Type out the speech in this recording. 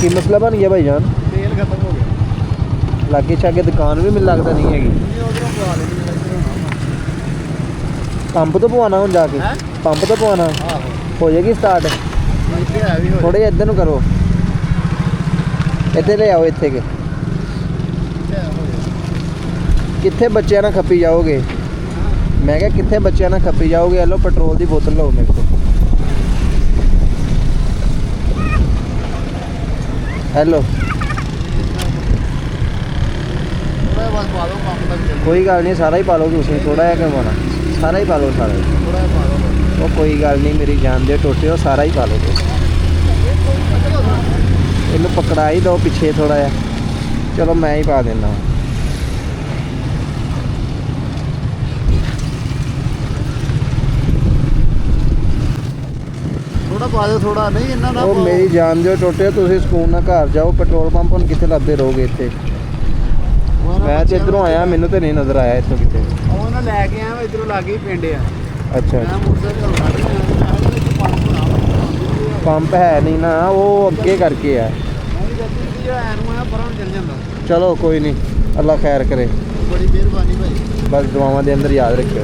की मसला बन गया भाईजान? तेल खत्म हो गया। लागे छागे दुकान भी मिल लगता नहीं हैगी। पंप तो पवाना हूँ जाके, पंप तो पवाना हो जाएगी स्टार्ट। थोड़े इधर नूं करो, इत्थे ले आओ, इत्थे के कित्थे बच्चों ना खप्पी जाओगे। मैं क्या कित्थे बच्चों ना खप्पी जाओगे। लो पेट्रोल की बोतल लो मेरे को। हेलो कोई गल नहीं, सारा ही पा लो तुम, थोड़ा है क्यों पाना, सारा ही पा लो, सारा ही। वो कोई गल नहीं मेरी जान दे टोटे, हो सारा ही पा लो तुम। इन्हें पकड़ा ही दो पिछे थोड़ा जा, चलो मैं ही पा देना। थोड़ा पा दो, थोड़ा नहीं इन्ना ना। वो मेरी जान दो टोटे, तुम सुकून ना घर जाओ। पेट्रोल पंप हम कितने लभदे रहोगे इतने? मैं तो इधरों आया, मैनू तो नहीं नज़र आया इतों कितने। ना लैके आया इधरों लागे ही पिंड आ। अच्छा पंप है नहीं ना, वो अगे करके है। चलो कोई नहीं, अल्लाह खैर करे। बड़ी मेहरबानी भाई। बस दुआवां दे अंदर याद रखियो।